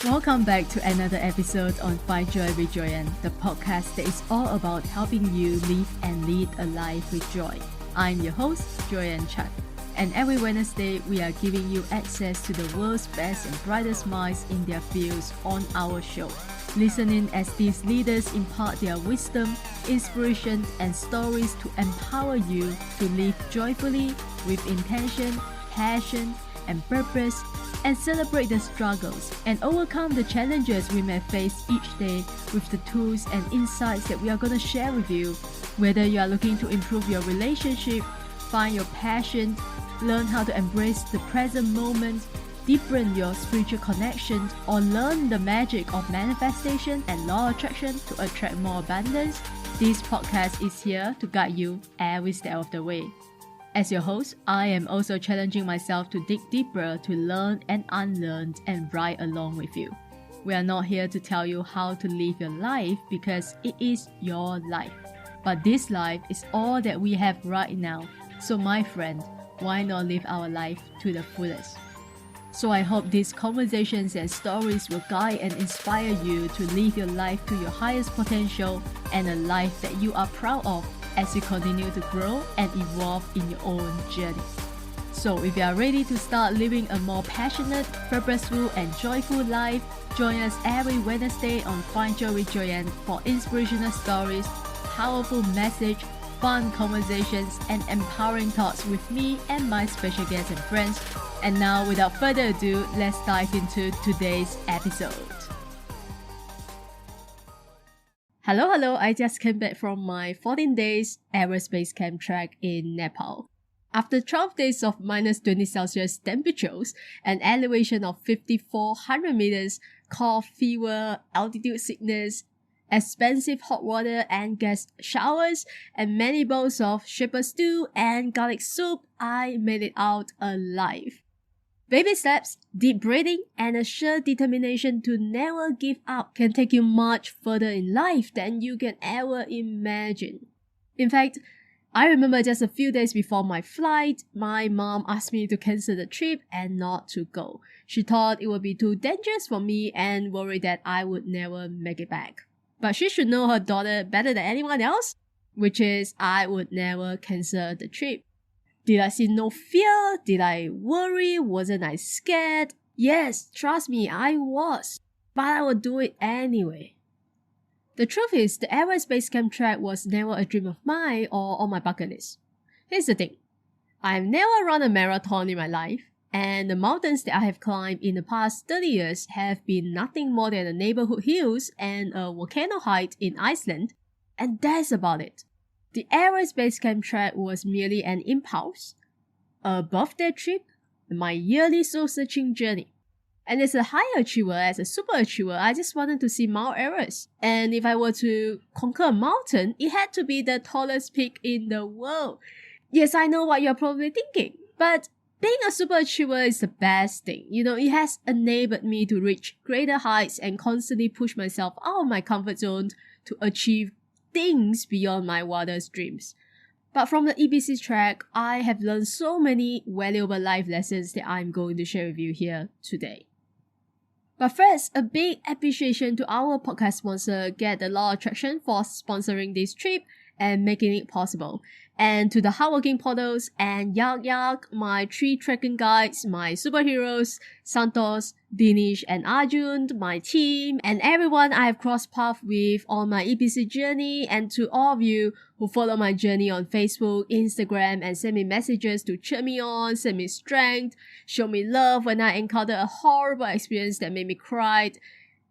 Welcome back to another episode on Find Joy with Joyan, the podcast that is all about helping you live and lead a life with joy. I'm your host, Joyan Chan, and every Wednesday we are giving you access to the world's best and brightest minds in their fields on our show. Listen in as these leaders impart their wisdom, inspiration, and stories to empower you to live joyfully with intention, passion, and purpose, and celebrate the struggles and overcome the challenges we may face each day with the tools and insights that we are going to share with you. Whether you are looking to improve your relationship, find your passion, learn how to embrace the present moment, deepen your spiritual connections, or learn the magic of manifestation and law of attraction to attract more abundance, this podcast is here to guide you every step of the way. As your host, I am also challenging myself to dig deeper to learn and unlearn and ride along with you. We are not here to tell you how to live your life because it is your life. But this life is all that we have right now. So my friend, why not live our life to the fullest? So I hope these conversations and stories will guide and inspire you to live your life to your highest potential and a life that you are proud of as you continue to grow and evolve in your own journey. So if you are ready to start living a more passionate, purposeful, and joyful life, join us every Wednesday on Find Joy with Joyan for inspirational stories, powerful message, fun conversations, and empowering thoughts with me and my special guests and friends. And now, without further ado, let's dive into today's episode. Hello, I just came back from my 14 days Everest Base Camp trek in Nepal. After 12 days of minus 20 Celsius temperatures, an elevation of 5,400 meters, cough, fever, altitude sickness, expensive hot water and gas showers, and many bowls of shepherd stew and garlic soup, I made it out alive. Baby steps, deep breathing, and a sheer determination to never give up can take you much further in life than you can ever imagine. In fact, I remember just a few days before my flight, my mom asked me to cancel the trip and not to go. She thought it would be too dangerous for me and worried that I would never make it back. But she should know her daughter better than anyone else, which is I would never cancel the trip. Did I see no fear? Did I worry? Wasn't I scared? Yes, trust me, I was. But I would do it anyway. The truth is, the Everest Base Camp trek was never a dream of mine or on my bucket list. Here's the thing. I've never run a marathon in my life, and the mountains that I have climbed in the past 30 years have been nothing more than the neighborhood hills and a volcano height in Iceland, and that's about it. The Everest Base Camp trek was merely an impulse, a birthday trip, my yearly soul-searching journey. And as a high achiever, as a super achiever, I just wanted to see Mount Everest. And if I were to conquer a mountain, it had to be the tallest peak in the world. Yes, I know what you're probably thinking, but being a super achiever is the best thing. It has enabled me to reach greater heights and constantly push myself out of my comfort zone to achieve things beyond my wildest dreams. But from the EBC track, I have learned so many valuable life lessons that I'm going to share with you here today. But first, a big appreciation to our podcast sponsor, Get the Law of Attraction, for sponsoring this trip and making it possible. And to the hardworking portals and Yak, my 3 trekking guides, my superheroes, Santos, Dinesh, and Arjun, my team, and everyone I have crossed paths with on my EPC journey, and to all of you who follow my journey on Facebook, Instagram, and send me messages to cheer me on, send me strength, show me love when I encountered a horrible experience that made me cry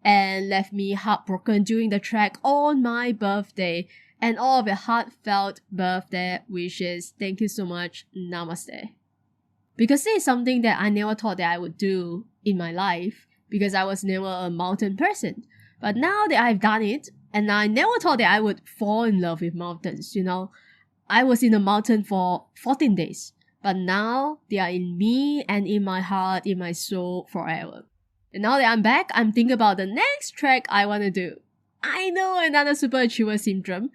and left me heartbroken during the trek on my birthday. And all of your heartfelt birthday wishes. Thank you so much. Namaste. Because this is something that I never thought that I would do in my life, because I was never a mountain person. But now that I've done it, and I never thought that I would fall in love with mountains, I was in a mountain for 14 days. But now they are in me and in my heart, in my soul forever. And now that I'm back, I'm thinking about the next trek I want to do. I know, another super achiever syndrome,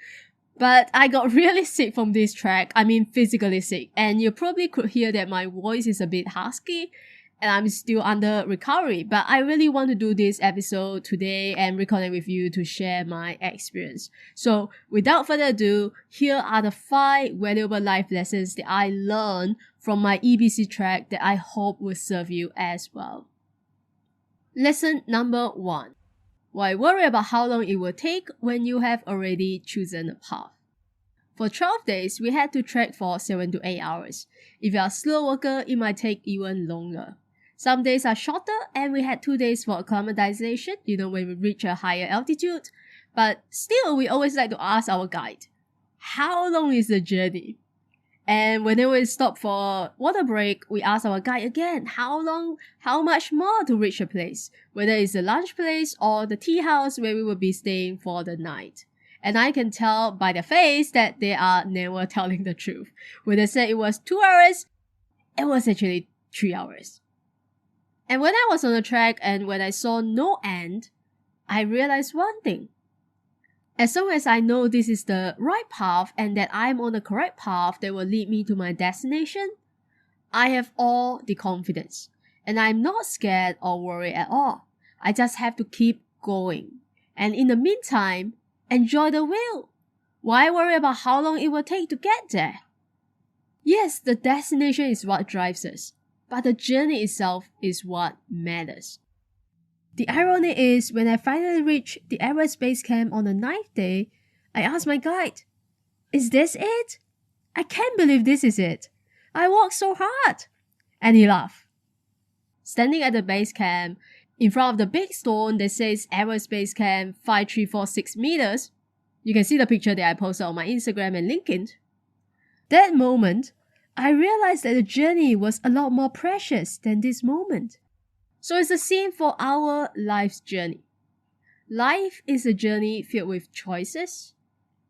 but I got really sick from this trek. I mean physically sick, and you probably could hear that my voice is a bit husky, and I'm still under recovery, but I really want to do this episode today and reconnect with you to share my experience. So without further ado, here are the 5 valuable life lessons that I learned from my EBC trek that I hope will serve you as well. Lesson number 1. Why worry about how long it will take when you have already chosen a path? For 12 days, we had to trek for 7 to 8 hours. If you are a slow worker, it might take even longer. Some days are shorter, and we had 2 days for acclimatization, when we reach a higher altitude. But still, we always like to ask our guide, how long is the journey? And whenever we stop for water break, we ask our guide again, how much more to reach a place, whether it's the lunch place or the tea house where we will be staying for the night. And I can tell by their face that they are never telling the truth. When they said it was 2 hours, it was actually 3 hours. And when I was on the trek and when I saw no end, I realized one thing. As long as I know this is the right path and that I'm on the correct path that will lead me to my destination, I have all the confidence. And I'm not scared or worried at all. I just have to keep going. And in the meantime, enjoy the view. Why worry about how long it will take to get there? Yes, the destination is what drives us, but the journey itself is what matters. The irony is, when I finally reached the Everest Base Camp on the 9th day, I asked my guide, "Is this it? I can't believe this is it. I worked so hard." And he laughed. Standing at the base camp, in front of the big stone that says Everest Base Camp 5346 meters, you can see the picture that I posted on my Instagram and LinkedIn. That moment, I realized that the journey was a lot more precious than this moment. So it's the same for our life's journey. Life is a journey filled with choices,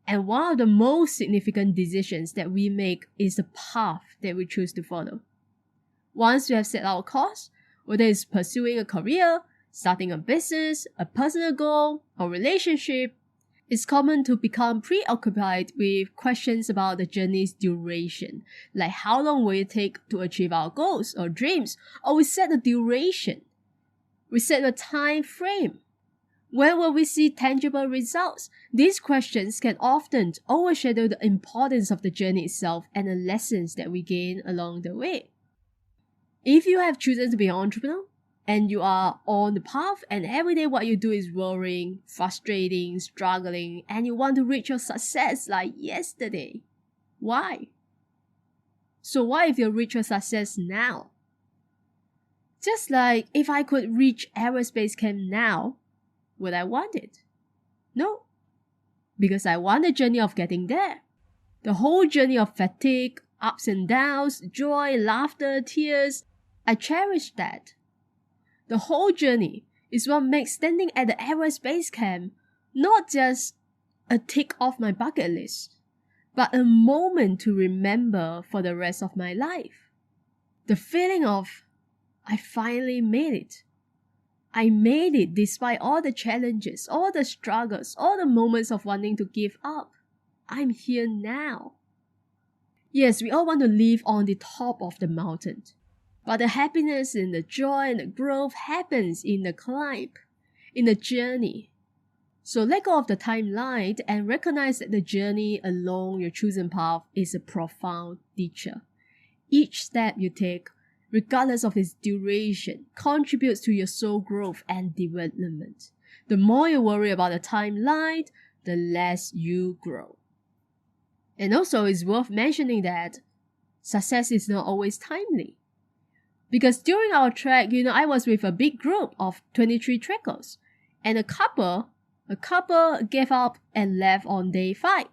and one of the most significant decisions that we make is the path that we choose to follow. Once we have set our course, whether it's pursuing a career, starting a business, a personal goal, or relationship, it's common to become preoccupied with questions about the journey's duration, like how long will it take to achieve our goals or dreams, or we set the duration. We set a time frame. When will we see tangible results? These questions can often overshadow the importance of the journey itself and the lessons that we gain along the way. If you have chosen to be an entrepreneur, and you are on the path and every day what you do is worrying, frustrating, struggling, and you want to reach your success like yesterday, why? So what if you reach your success now? Just like if I could reach Everest Base Camp now, would I want it? No, because I want the journey of getting there. The whole journey of fatigue, ups and downs, joy, laughter, tears, I cherish that. The whole journey is what makes standing at the Everest Base Camp not just a tick off my bucket list, but a moment to remember for the rest of my life. The feeling of, I finally made it. I made it despite all the challenges, all the struggles, all the moments of wanting to give up. I'm here now. Yes, we all want to live on the top of the mountain. But the happiness and the joy and the growth happens in the climb, in the journey. So let go of the timeline and recognize that the journey along your chosen path is a profound teacher. Each step you take, regardless of its duration, contributes to your soul growth and development. The more you worry about the timeline, the less you grow. And also, it's worth mentioning that success is not always timely. Because during our trek, I was with a big group of 23 trekkers, and a couple gave up and left on day 5.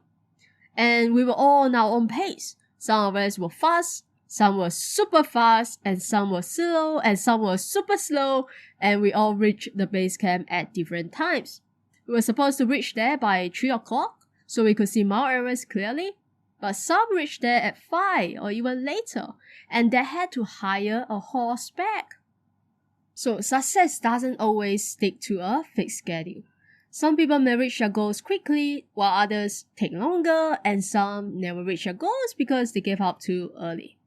And we were all on our own pace. Some of us were fast, some were super fast, and some were slow, and some were super slow, and we all reached the base camp at different times. We were supposed to reach there by 3 o'clock, so we could see Mount Everest clearly, but some reached there at 5 or even later, and they had to hire a horseback. So success doesn't always stick to a fixed schedule. Some people may reach their goals quickly, while others take longer, and some never reach their goals because they gave up too early.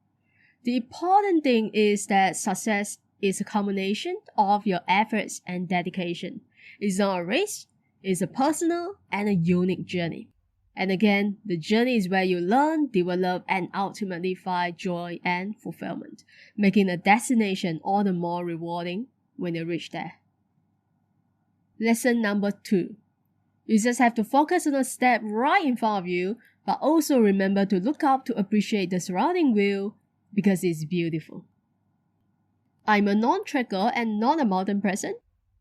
The important thing is that success is a combination of your efforts and dedication. It's not a race, it's a personal and a unique journey. And again, the journey is where you learn, develop, and ultimately find joy and fulfillment, making the destination all the more rewarding when you reach there. Lesson number 2. You just have to focus on a step right in front of you, but also remember to look up to appreciate the surrounding view because it's beautiful. I'm a non-trekker and not a mountain person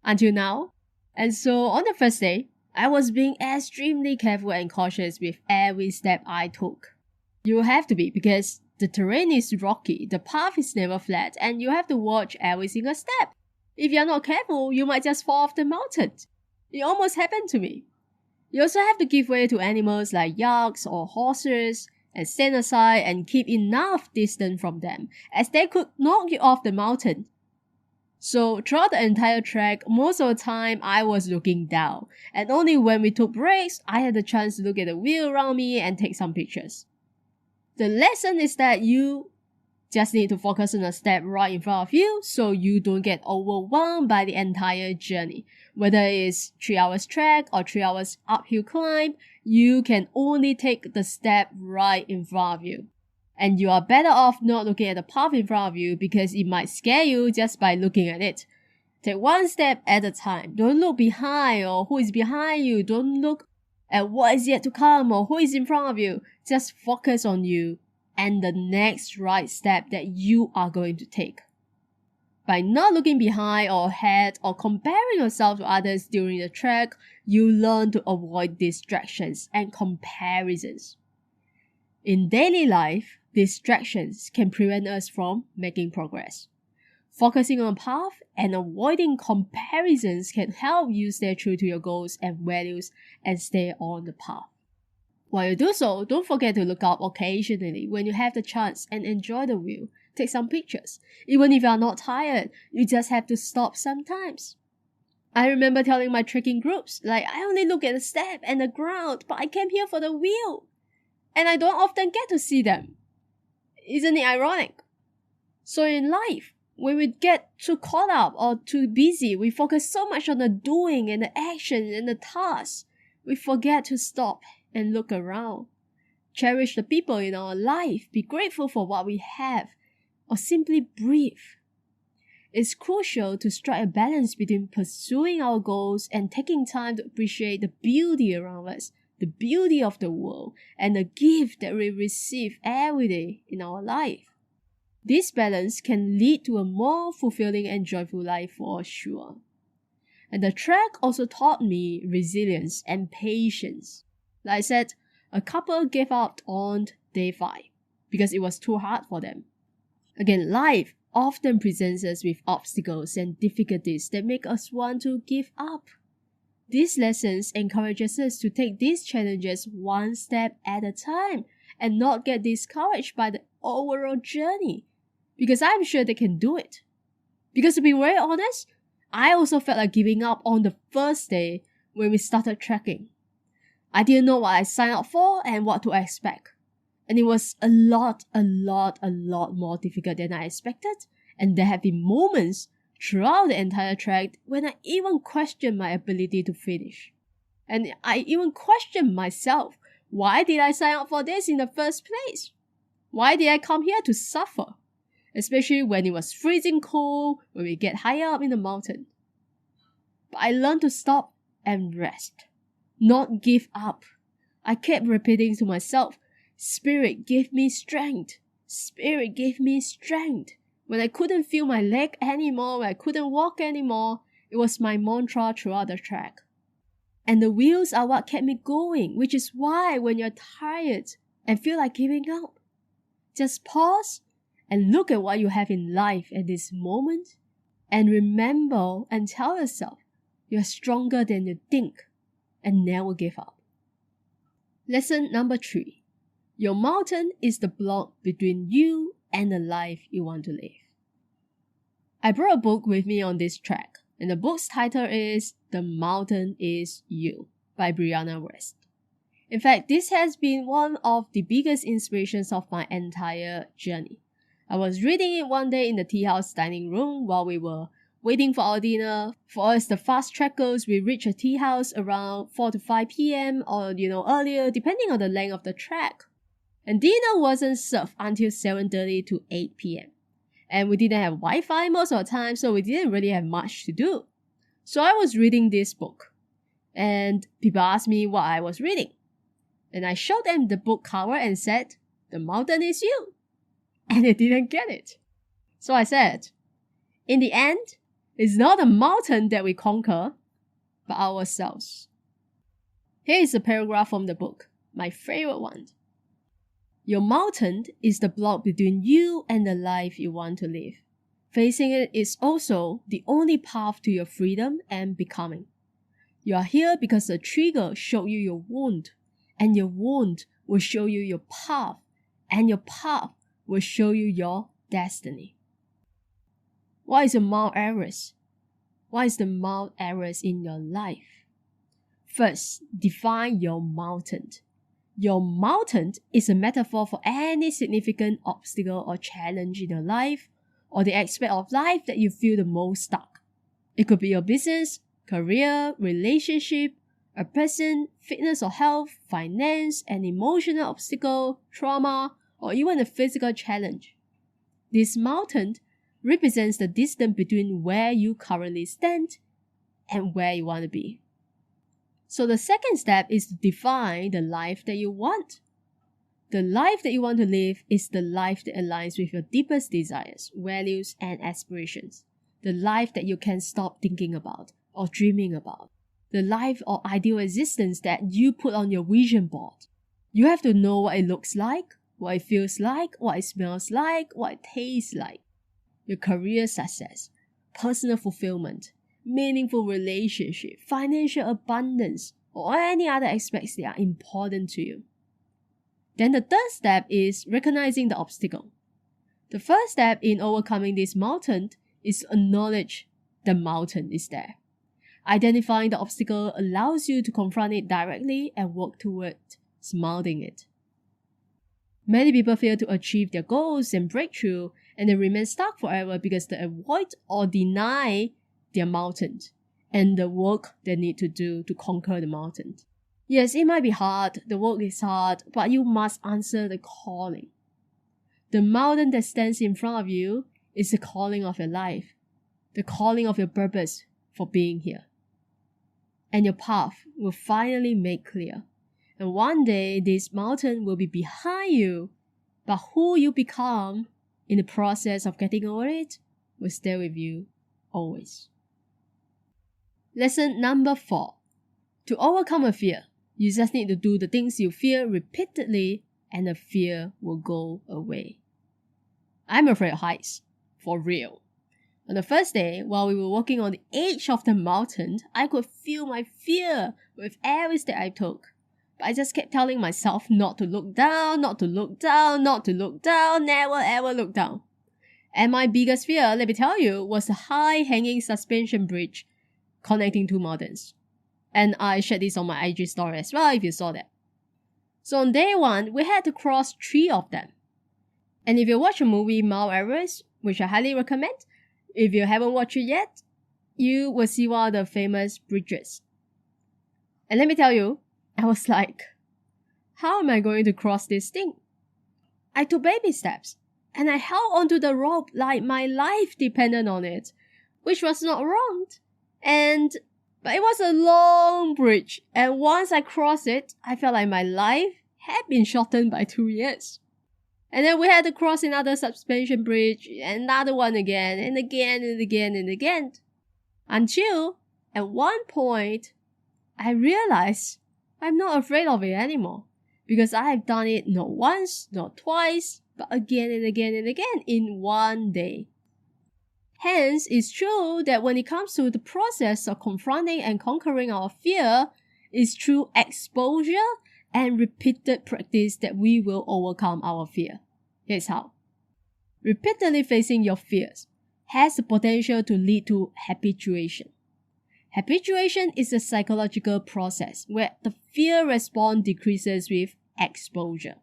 until now, and so on the first day, I was being extremely careful and cautious with every step I took. You have to be because the terrain is rocky, the path is never flat, and you have to watch every single step. If you're not careful, you might just fall off the mountain. It almost happened to me. You also have to give way to animals like yaks or horses and stand aside and keep enough distance from them as they could knock you off the mountain. So throughout the entire trek, most of the time I was looking down, and only when we took breaks, I had the chance to look at the view around me and take some pictures. The lesson is that you just need to focus on a step right in front of you so you don't get overwhelmed by the entire journey. Whether it's 3 hours trek or 3 hours uphill climb, you can only take the step right in front of you. And you are better off not looking at the path in front of you because it might scare you just by looking at it. Take one step at a time. Don't look behind or who is behind you. Don't look at what is yet to come or who is in front of you. Just focus on you and the next right step that you are going to take. By not looking behind or ahead or comparing yourself to others during the trek, you learn to avoid distractions and comparisons. In daily life, distractions can prevent us from making progress. Focusing on a path and avoiding comparisons can help you stay true to your goals and values and stay on the path. While you do so, don't forget to look up occasionally when you have the chance and enjoy the view. Take some pictures. Even if you are not tired, you just have to stop sometimes. I remember telling my trekking groups, I only look at the step and the ground, but I came here for the view. And I don't often get to see them. Isn't it ironic? So in life, when we get too caught up or too busy, we focus so much on the doing and the action and the tasks, we forget to stop and look around. Cherish the people in our life, be grateful for what we have, or simply breathe. It's crucial to strike a balance between pursuing our goals and taking time to appreciate the beauty around us, the beauty of the world, and the gift that we receive every day in our life. This balance can lead to a more fulfilling and joyful life for sure. And the trek also taught me resilience and patience. Like I said, a couple gave up on day 5 because it was too hard for them. Again, life often presents us with obstacles and difficulties that make us want to give up. These lessons encourages us to take these challenges one step at a time and not get discouraged by the overall journey, because I'm sure they can do it. Because to be very honest, I also felt like giving up on the first day when we started trekking. I didn't know what I signed up for and what to expect. And it was a lot more difficult than I expected. And there have been moments throughout the entire trek when I even questioned my ability to finish. And I even questioned myself, why did I sign up for this in the first place? Why did I come here to suffer? Especially when it was freezing cold when we get higher up in the mountain. But I learned to stop and rest, not give up. I kept repeating to myself, Spirit, give me strength. Spirit, give me strength. When I couldn't feel my leg anymore, when I couldn't walk anymore, it was my mantra throughout the trek. And the wheels are what kept me going, which is why when you're tired and feel like giving up, just pause and look at what you have in life at this moment and remember and tell yourself you're stronger than you think and never give up. Lesson number 3. Your mountain is the block between you and the life you want to live. I brought a book with me on this trek, and the book's title is The Mountain Is You by Joyan Chan. In fact, this has been one of the biggest inspirations of my entire journey. I was reading it one day in the tea house dining room while we were waiting for our dinner. For us, the fast trackers, we reach a tea house around 4 to 5 p.m. or earlier, depending on the length of the trek. And dinner wasn't served until 7:30 to 8 p.m. And we didn't have Wi-Fi most of the time, so we didn't really have much to do. So I was reading this book, and people asked me what I was reading. And I showed them the book cover and said, "The mountain is you." And they didn't get it. So I said, in the end, it's not a mountain that we conquer, but ourselves. Here is a paragraph from the book, my favorite one. Your mountain is the block between you and the life you want to live. Facing it is also the only path to your freedom and becoming. You are here because the trigger showed you your wound, and your wound will show you your path, and your path will show you your destiny. What is a Mount Everest? What is the Mount Everest in your life? First, define your mountain. Your mountain is a metaphor for any significant obstacle or challenge in your life, or the aspect of life that you feel the most stuck. It could be your business, career, relationship, a person, fitness or health, finance, an emotional obstacle, trauma, or even a physical challenge. This mountain represents the distance between where you currently stand and where you want to be. So the second step is to define the life that you want. The life that you want to live is the life that aligns with your deepest desires, values, and aspirations. The life that you can't stop thinking about or dreaming about. The life or ideal existence that you put on your vision board. You have to know what it looks like, what it feels like, what it smells like, what it tastes like. Your career success, personal fulfillment, meaningful relationship, financial abundance, or any other aspects that are important to you. Then the third step is recognizing the obstacle. The first step in overcoming this mountain is to acknowledge the mountain is there. Identifying the obstacle allows you to confront it directly and work toward surmounting it. Many people fail to achieve their goals and breakthrough, and they remain stuck forever because they avoid or deny their mountain and the work they need to do to conquer the mountain. Yes, it might be hard, the work is hard, but you must answer the calling. The mountain that stands in front of you is the calling of your life, the calling of your purpose for being here. And your path will finally make clear. And one day, this mountain will be behind you, but who you become in the process of getting over it will stay with you always. Lesson number 4. To overcome a fear, you just need to do the things you fear repeatedly and the fear will go away. I'm afraid of heights, for real. On the first day, while we were walking on the edge of the mountain, I could feel my fear with every step I took. But I just kept telling myself not to look down, not to look down, not to look down, never ever look down. And my biggest fear, let me tell you, was the high-hanging suspension bridge connecting two mountains. And I shared this on my IG story as well if you saw that. So on day 1, we had to cross 3 of them. And if you watch the movie Mount Everest, which I highly recommend, if you haven't watched it yet, you will see one of the famous bridges. And let me tell you, I was like, how am I going to cross this thing? I took baby steps, and I held onto the rope like my life depended on it, which was not wrong. But it was a long bridge, and once I crossed it, I felt like my life had been shortened by 2 years. And then we had to cross another suspension bridge, another one again, and again, and again, and again. Until, at one point, I realized I'm not afraid of it anymore. Because I have done it not once, not twice, but again and again and again in one day. Hence, it's true that when it comes to the process of confronting and conquering our fear, it's through exposure and repeated practice that we will overcome our fear. Here's how. Repeatedly facing your fears has the potential to lead to habituation. Habituation is a psychological process where the fear response decreases with exposure.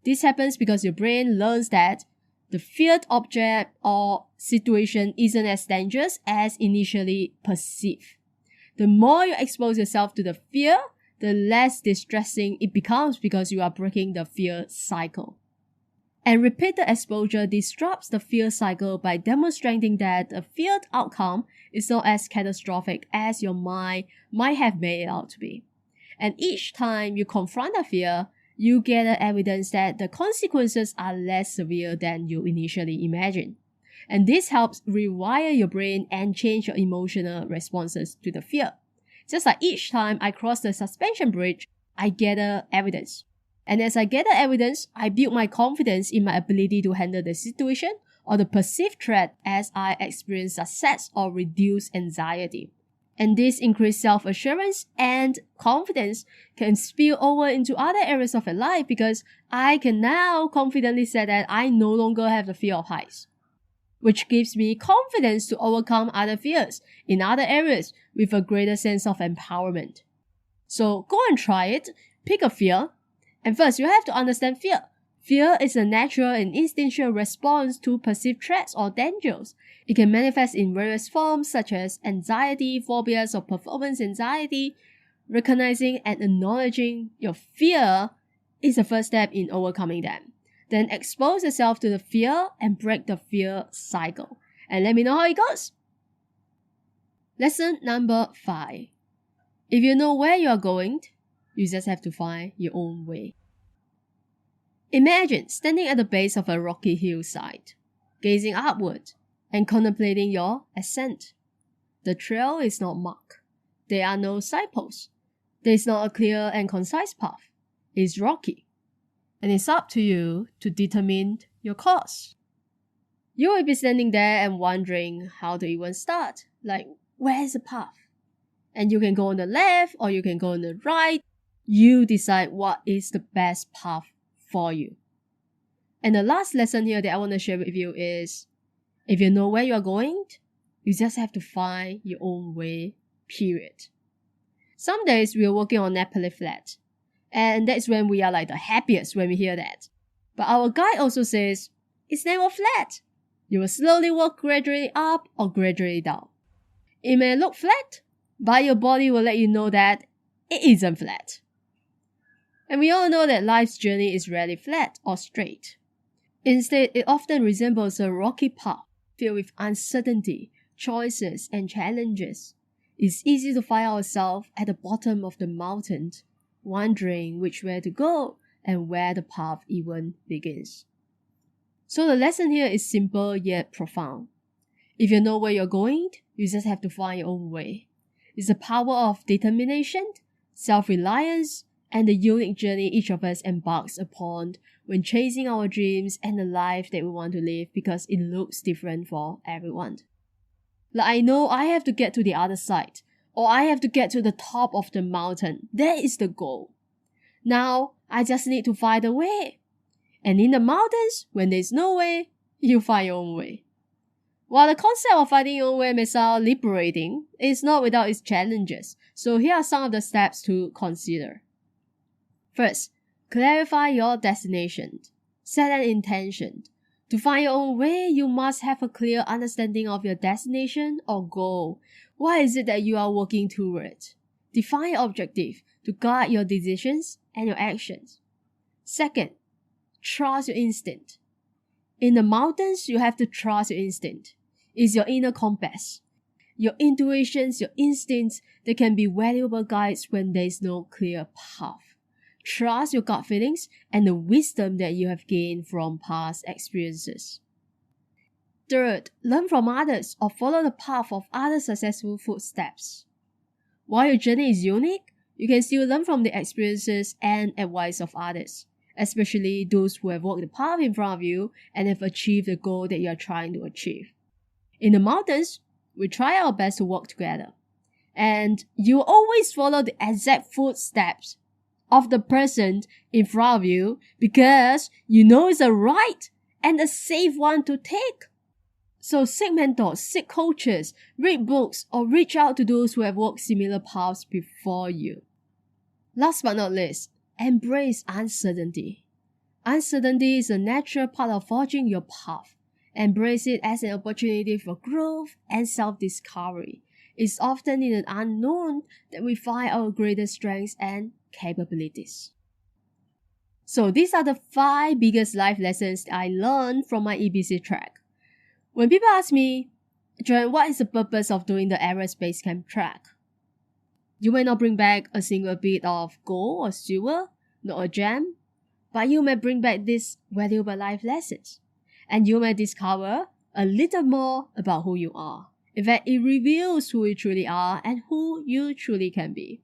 This happens because your brain learns that The feared object or situation isn't as dangerous as initially perceived. The more you expose yourself to the fear, the less distressing it becomes because you are breaking the fear cycle. And repeated exposure disrupts the fear cycle by demonstrating that a feared outcome is not as catastrophic as your mind might have made it out to be. And each time you confront a fear, you gather evidence that the consequences are less severe than you initially imagined. And this helps rewire your brain and change your emotional responses to the fear. Just like each time I cross the suspension bridge, I gather evidence. And as I gather evidence, I build my confidence in my ability to handle the situation or the perceived threat as I experience success or reduce anxiety. And this increased self-assurance and confidence can spill over into other areas of your life because I can now confidently say that I no longer have the fear of heights, which gives me confidence to overcome other fears in other areas with a greater sense of empowerment. So go and try it, pick a fear, and first you have to understand fear. Fear is a natural and instinctual response to perceived threats or dangers. It can manifest in various forms such as anxiety, phobias, or performance anxiety. Recognizing and acknowledging your fear is the first step in overcoming them. Then expose yourself to the fear and break the fear cycle. And let me know how it goes. Lesson number 5. If you know where you are going, you just have to find your own way. Imagine standing at the base of a rocky hillside, gazing upward and contemplating your ascent. The trail is not marked. There are no signposts. There is not a clear and concise path. It is rocky. And it's up to you to determine your course. You will be standing there and wondering how to even start. Like, where is the path? And you can go on the left or you can go on the right. You decide what is the best path for you. And the last lesson here that I want to share with you is, if you know where you are going, you just have to find your own way, period. Some days we are walking on Nepali flat, and that's when we are like the happiest when we hear that. But our guide also says, it's never flat. You will slowly walk gradually up or gradually down. It may look flat, but your body will let you know that it isn't flat. And we all know that life's journey is rarely flat or straight. Instead, it often resembles a rocky path filled with uncertainty, choices, and challenges. It's easy to find ourselves at the bottom of the mountain, wondering which way to go and where the path even begins. So the lesson here is simple yet profound. If you know where you're going, you just have to find your own way. It's the power of determination, self-reliance, and the unique journey each of us embarks upon when chasing our dreams and the life that we want to live because it looks different for everyone. Like I know I have to get to the other side, or I have to get to the top of the mountain. That is the goal. Now, I just need to find a way. And in the mountains, when there's no way, you find your own way. While the concept of finding your own way may sound liberating, it's not without its challenges. So here are some of the steps to consider. First, clarify your destination. Set an intention. To find your own way, you must have a clear understanding of your destination or goal. What is it that you are working toward? Define your objective to guide your decisions and your actions. Second, trust your instinct. In the mountains, you have to trust your instinct. It's your inner compass. Your intuitions, your instincts, they can be valuable guides when there is no clear path. Trust your gut feelings and the wisdom that you have gained from past experiences. Third, learn from others or follow the path of other successful footsteps. While your journey is unique, you can still learn from the experiences and advice of others, especially those who have walked the path in front of you and have achieved the goal that you are trying to achieve. In the mountains, we try our best to walk together, and you always follow the exact footsteps of the person in front of you because you know it's a right and a safe one to take. So seek mentors, seek coaches, read books, or reach out to those who have walked similar paths before you. Last but not least, embrace uncertainty. Uncertainty is a natural part of forging your path. Embrace it as an opportunity for growth and self-discovery. It's often in the unknown that we find our greatest strengths and capabilities. So these are the 5 biggest life lessons I learned from my EBC trek. When people ask me, Joyan, what is the purpose of doing the Everest Base Camp trek? You may not bring back a single bit of gold or silver, nor a gem, but you may bring back these valuable life lessons. And you may discover a little more about who you are. In fact, it reveals who you truly are and who you truly can be.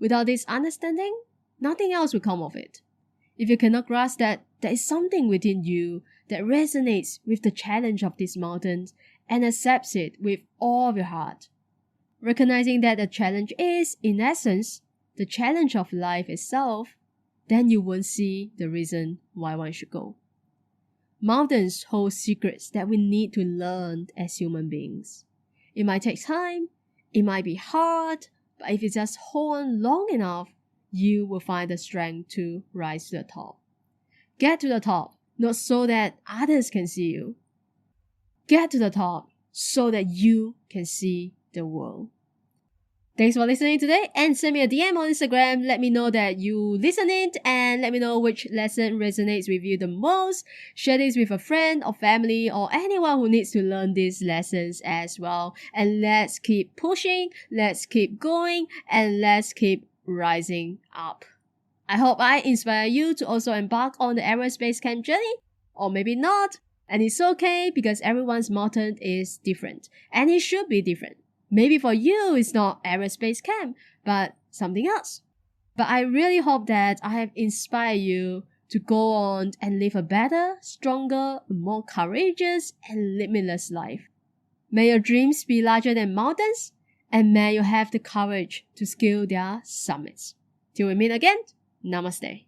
Without this understanding, nothing else will come of it. If you cannot grasp that there is something within you that resonates with the challenge of these mountains and accepts it with all of your heart, recognizing that the challenge is, in essence, the challenge of life itself, then you won't see the reason why one should go. Mountains hold secrets that we need to learn as human beings. It might take time, it might be hard, but if you just hold on long enough, you will find the strength to rise to the top. Get to the top, not so that others can see you. Get to the top so that you can see the world. Thanks for listening today, and send me a DM on Instagram. Let me know that you listened and let me know which lesson resonates with you the most. Share this with a friend or family or anyone who needs to learn these lessons as well. And let's keep pushing, let's keep going, and let's keep rising up. I hope I inspire you to also embark on the Everest Base Camp journey, or maybe not. And it's okay because everyone's mountain is different, and it should be different. Maybe for you, it's not Everest Base Camp, but something else. But I really hope that I have inspired you to go on and live a better, stronger, more courageous, and limitless life. May your dreams be larger than mountains, and may you have the courage to scale their summits. Till we meet again, Namaste.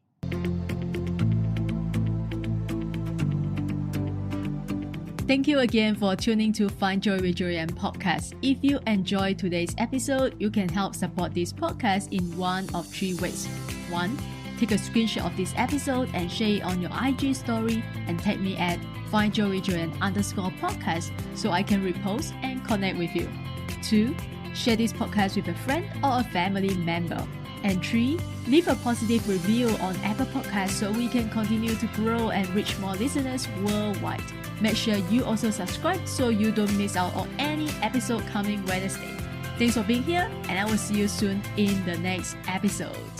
Thank you again for tuning to Find Joy with Joyan podcast. If you enjoyed today's episode, you can help support this podcast in one of 3 ways. 1. Take a screenshot of this episode and share it on your IG story and tag me at findjoyjoyan_podcast so I can repost and connect with you. 2. Share this podcast with a friend or a family member. And 3, leave a positive review on Apple Podcasts so we can continue to grow and reach more listeners worldwide. Make sure you also subscribe so you don't miss out on any episode coming Wednesday. Thanks for being here, and I will see you soon in the next episode.